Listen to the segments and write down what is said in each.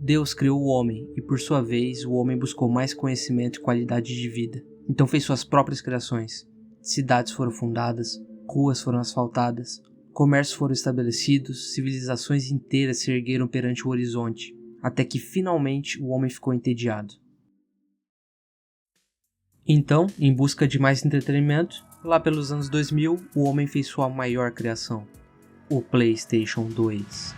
Deus criou o homem e, por sua vez, o homem buscou mais conhecimento e qualidade de vida. Então fez suas próprias criações. Cidades foram fundadas, ruas foram asfaltadas, comércios foram estabelecidos, civilizações inteiras se ergueram perante o horizonte, até que finalmente o homem ficou entediado. Então, em busca de mais entretenimento, lá pelos anos 2000, o homem fez sua maior criação, o PlayStation 2.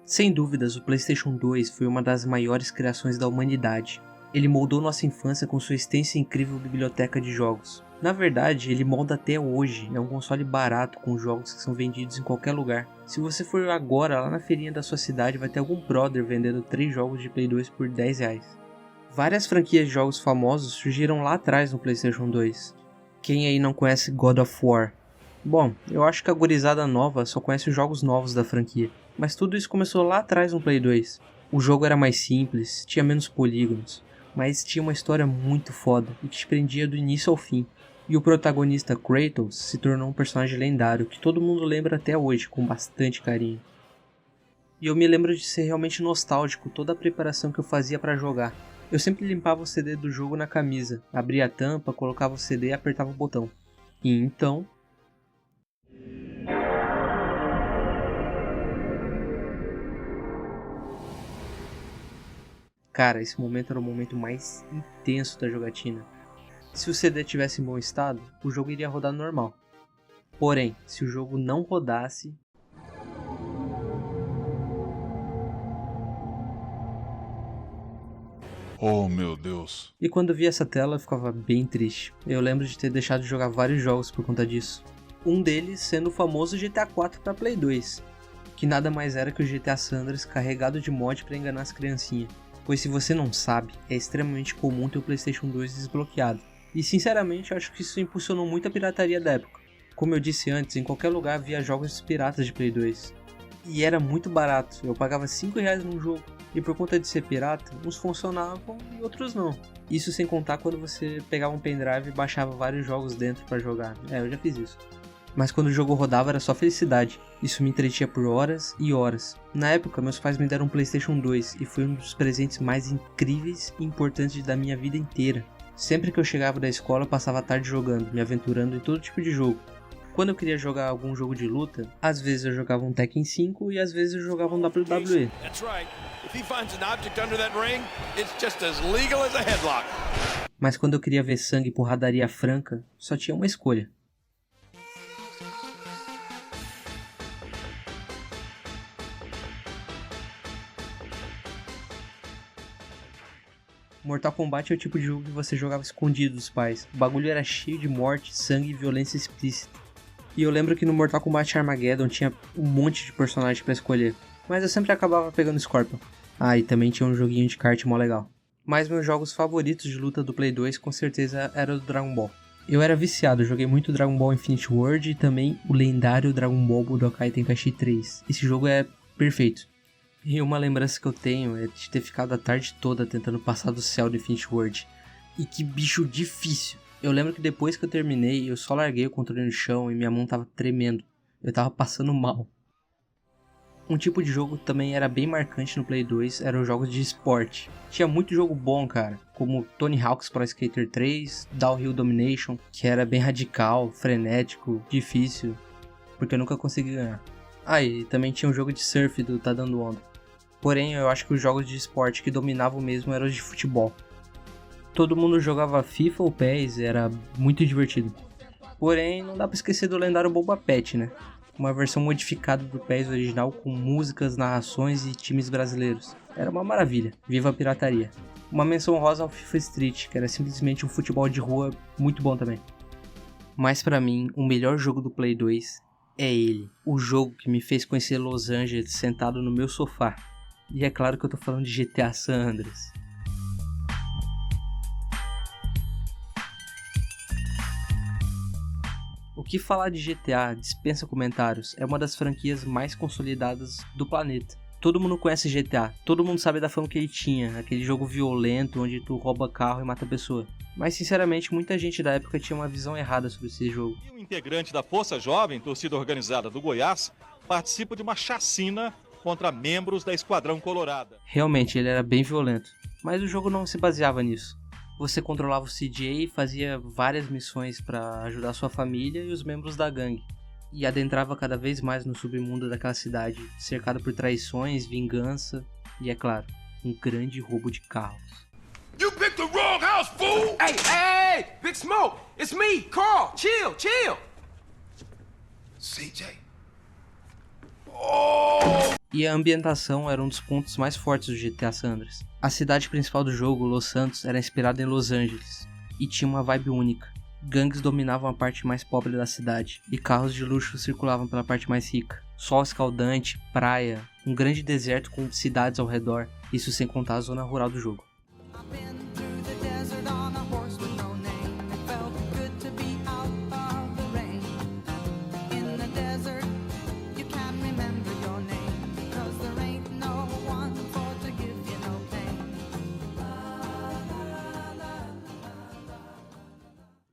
Sem dúvidas, o PlayStation 2 foi uma das maiores criações da humanidade. Ele moldou nossa infância com sua extensa e incrível biblioteca de jogos. Na verdade, ele molda até hoje, é um console barato com jogos que são vendidos em qualquer lugar. Se você for agora lá na feirinha da sua cidade, vai ter algum brother vendendo 3 jogos de Play 2 por R$10. Várias franquias de jogos famosos surgiram lá atrás no PlayStation 2. Quem aí não conhece God of War? Bom, eu acho que a gurizada nova só conhece os jogos novos da franquia. Mas tudo isso começou lá atrás no Play 2. O jogo era mais simples, tinha menos polígonos, mas tinha uma história muito foda e que te prendia do início ao fim. E o protagonista Kratos se tornou um personagem lendário que todo mundo lembra até hoje com bastante carinho. E eu me lembro de ser realmente nostálgico toda a preparação que eu fazia para jogar. Eu sempre limpava o CD do jogo na camisa, abria a tampa, colocava o CD e apertava o botão. E então... Cara, esse momento era o momento mais intenso da jogatina. Se o CD estivesse em bom estado, o jogo iria rodar normal. Porém, se o jogo não rodasse... Oh, meu Deus. E quando via essa tela, eu ficava bem triste. Eu lembro de ter deixado de jogar vários jogos por conta disso. Um deles sendo o famoso GTA 4 para Play 2, que nada mais era que o GTA San Andreas carregado de mod para enganar as criancinhas. Pois se você não sabe, é extremamente comum ter o PlayStation 2 desbloqueado. E sinceramente, eu acho que isso impulsionou muito a pirataria da época. Como eu disse antes, em qualquer lugar havia jogos piratas de Play 2. E era muito barato, eu pagava R$5 num jogo. E por conta de ser pirata, uns funcionavam e outros não. Isso sem contar quando você pegava um pendrive e baixava vários jogos dentro para jogar. Eu já fiz isso. Mas quando o jogo rodava era só felicidade. Isso me entretinha por horas e horas. Na época, meus pais me deram um PlayStation 2 e foi um dos presentes mais incríveis e importantes da minha vida inteira. Sempre que eu chegava da escola, eu passava a tarde jogando, me aventurando em todo tipo de jogo. Quando eu queria jogar algum jogo de luta, às vezes eu jogava um Tekken 5 e às vezes eu jogava um WWE. Mas quando eu queria ver sangue e porradaria franca, só tinha uma escolha. Mortal Kombat é o tipo de jogo que você jogava escondido dos pais. O bagulho era cheio de morte, sangue e violência explícita. E eu lembro que no Mortal Kombat Armageddon tinha um monte de personagens pra escolher. Mas eu sempre acabava pegando Scorpion. Ah, e também tinha um joguinho de kart mó legal. Mas meus jogos favoritos de luta do Play 2 com certeza era o do Dragon Ball. Eu era viciado, joguei muito Dragon Ball Infinite World e também o lendário Dragon Ball Budokai Tenkaichi 3. Esse jogo é perfeito. E uma lembrança que eu tenho é de ter ficado a tarde toda tentando passar do céu do Infinite World. E que bicho difícil. Eu lembro que depois que eu terminei, eu só larguei o controle no chão e minha mão tava tremendo. Eu tava passando mal. Um tipo de jogo que também era bem marcante no Play 2 eram os jogos de esporte. Tinha muito jogo bom, cara, como Tony Hawk's Pro Skater 3, Downhill Domination, que era bem radical, frenético, difícil, porque eu nunca consegui ganhar. Ah, e também tinha um jogo de surf do Tá Dando Onda. Porém, eu acho que os jogos de esporte que dominavam mesmo eram os de futebol. Todo mundo jogava FIFA ou PES, era muito divertido. Porém, não dá pra esquecer do lendário Boba Fett, né? Uma versão modificada do PES original com músicas, narrações e times brasileiros. Era uma maravilha, viva a pirataria. Uma menção rosa ao FIFA Street, que era simplesmente um futebol de rua muito bom também. Mas pra mim, o melhor jogo do Play 2 é ele. O jogo que me fez conhecer Los Angeles sentado no meu sofá. E é claro que eu tô falando de GTA San Andreas. O que falar de GTA dispensa comentários, é uma das franquias mais consolidadas do planeta. Todo mundo conhece GTA, todo mundo sabe da fama que ele tinha, aquele jogo violento onde tu rouba carro e mata pessoa. Mas sinceramente, muita gente da época tinha uma visão errada sobre esse jogo. Um integrante da Força Jovem, torcida organizada do Goiás, participa de uma chacina contra membros da Esquadrão Colorada. Realmente, ele era bem violento, mas o jogo não se baseava nisso. Você controlava o CJ e fazia várias missões para ajudar sua família e os membros da gangue. E adentrava cada vez mais no submundo daquela cidade, cercado por traições, vingança e, é claro, um grande roubo de carros. You picked the wrong house, fool! Hey, Big Smoke! It's me, Carl! Chill! CJ? E a ambientação era um dos pontos mais fortes do GTA San Andreas. A cidade principal do jogo, Los Santos, era inspirada em Los Angeles e tinha uma vibe única. Gangues dominavam a parte mais pobre da cidade e carros de luxo circulavam pela parte mais rica. Sol escaldante, praia, um grande deserto com cidades ao redor, isso sem contar a zona rural do jogo.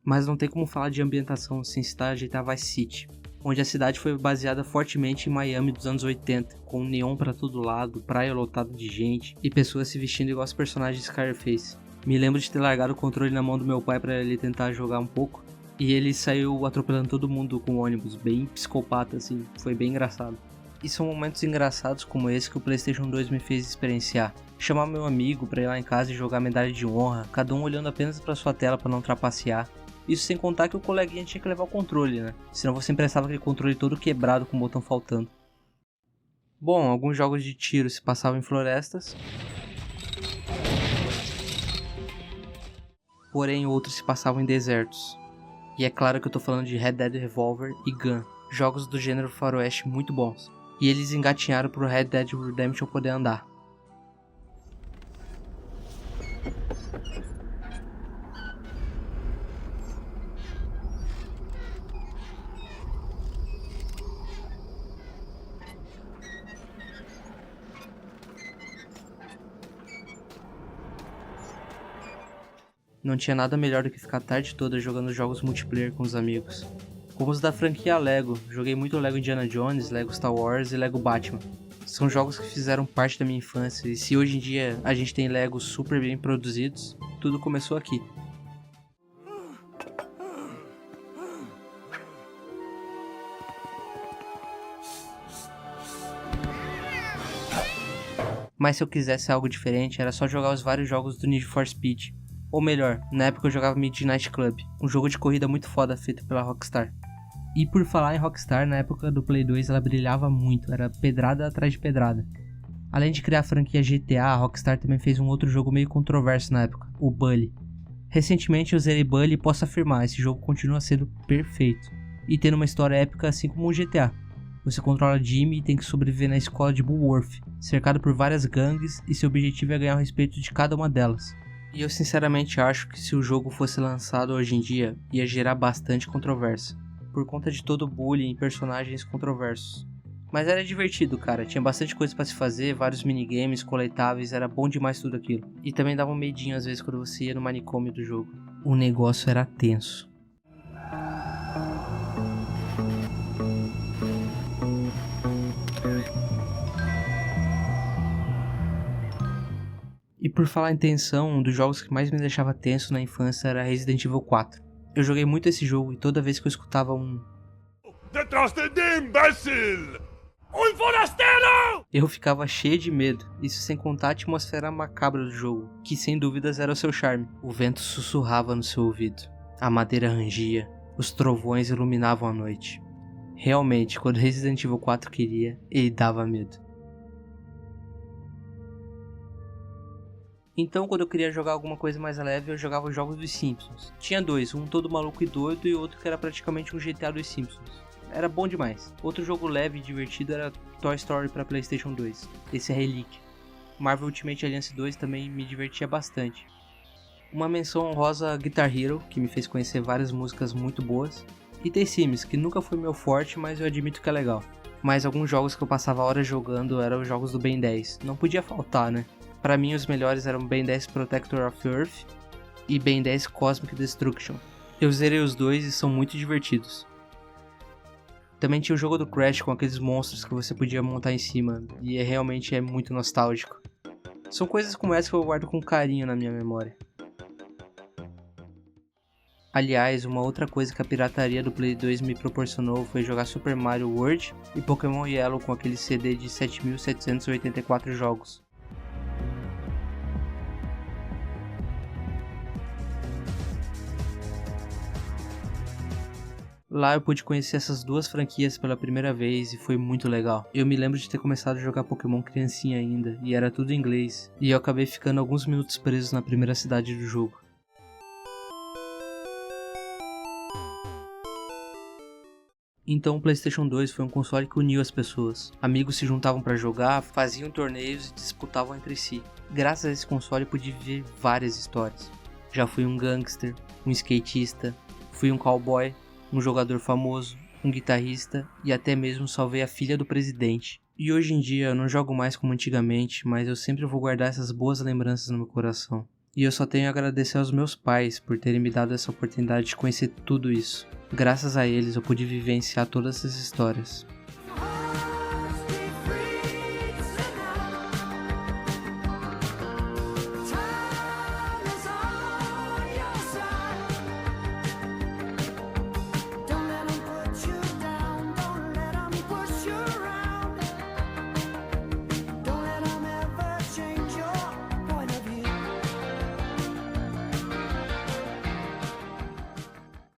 Mas não tem como falar de ambientação sem citar GTA Vice City, onde a cidade foi baseada fortemente em Miami dos anos 80, com neon pra todo lado, praia lotada de gente e pessoas se vestindo igual os personagens de Scarface. Me lembro de ter largado o controle na mão do meu pai para ele tentar jogar um pouco, e ele saiu atropelando todo mundo com o ônibus, bem psicopata assim, foi bem engraçado. E são momentos engraçados como esse que o PlayStation 2 me fez experienciar. Chamar meu amigo pra ir lá em casa e jogar medalha de honra, cada um olhando apenas pra sua tela para não trapacear. Isso sem contar que o coleguinha tinha que levar o controle, né? Senão você emprestava aquele controle todo quebrado com o botão faltando. Bom, alguns jogos de tiro se passavam em florestas. Porém, outros se passavam em desertos. E é claro que eu tô falando de Red Dead Revolver e Gun, jogos do gênero faroeste muito bons. E eles engatinharam pro Red Dead Redemption poder andar. Não tinha nada melhor do que ficar a tarde toda jogando jogos multiplayer com os amigos. Como os da franquia Lego, joguei muito Lego Indiana Jones, Lego Star Wars e Lego Batman. São jogos que fizeram parte da minha infância e se hoje em dia a gente tem Legos super bem produzidos, tudo começou aqui. Mas se eu quisesse algo diferente, era só jogar os vários jogos do Need for Speed. Ou melhor, na época eu jogava Midnight Club, um jogo de corrida muito foda feito pela Rockstar. E por falar em Rockstar, na época do Play 2 ela brilhava muito, era pedrada atrás de pedrada. Além de criar a franquia GTA, a Rockstar também fez um outro jogo meio controverso na época, o Bully. Recentemente eu zerei Bully e posso afirmar, esse jogo continua sendo perfeito. E tendo uma história épica assim como o GTA. Você controla Jimmy e tem que sobreviver na escola de Bullworth, cercado por várias gangues e seu objetivo é ganhar o respeito de cada uma delas. E eu sinceramente acho que se o jogo fosse lançado hoje em dia, ia gerar bastante controvérsia, por conta de todo o bullying e personagens controversos. Mas era divertido, cara, tinha bastante coisa pra se fazer, vários minigames, coletáveis, era bom demais tudo aquilo. E também dava um medinho às vezes quando você ia no manicômio do jogo. O negócio era tenso. E por falar em tensão, um dos jogos que mais me deixava tenso na infância era Resident Evil 4. Eu joguei muito esse jogo e toda vez que eu escutava um Detrás de ti, imbécil! Um forasteiro! eu ficava cheio de medo, isso sem contar a atmosfera macabra do jogo, que sem dúvidas era o seu charme. O vento sussurrava no seu ouvido, a madeira rangia, os trovões iluminavam a noite. Realmente, quando Resident Evil 4 queria, ele dava medo. Então, quando eu queria jogar alguma coisa mais leve, eu jogava os jogos dos Simpsons. Tinha dois, um todo maluco e doido e outro que era praticamente um GTA dos Simpsons. Era bom demais. Outro jogo leve e divertido era Toy Story para PlayStation 2. Esse é relíquia. Marvel Ultimate Alliance 2 também me divertia bastante. Uma menção honrosa a Guitar Hero, que me fez conhecer várias músicas muito boas. E The Sims, que nunca foi meu forte, mas eu admito que é legal. Mas alguns jogos que eu passava horas jogando eram os jogos do Ben 10. Não podia faltar, né? Pra mim os melhores eram Ben 10 Protector of Earth e Ben 10 Cosmic Destruction. Eu zerei os dois e são muito divertidos. Também tinha o jogo do Crash com aqueles monstros que você podia montar em cima, e realmente é muito nostálgico. São coisas como essa que eu guardo com carinho na minha memória. Aliás, uma outra coisa que a pirataria do Play 2 me proporcionou foi jogar Super Mario World e Pokémon Yellow com aquele CD de 7.784 jogos. Lá eu pude conhecer essas duas franquias pela primeira vez e foi muito legal. Eu me lembro de ter começado a jogar Pokémon criancinha ainda, e era tudo em inglês, e eu acabei ficando alguns minutos preso na primeira cidade do jogo. Então o PlayStation 2 foi um console que uniu as pessoas. Amigos se juntavam para jogar, faziam torneios e disputavam entre si. Graças a esse console eu pude viver várias histórias. Já fui um gangster, um skatista, fui um cowboy, um jogador famoso, um guitarrista e até mesmo salvei a filha do presidente. E hoje em dia eu não jogo mais como antigamente, mas eu sempre vou guardar essas boas lembranças no meu coração. E eu só tenho a agradecer aos meus pais por terem me dado essa oportunidade de conhecer tudo isso. Graças a eles eu pude vivenciar todas essas histórias.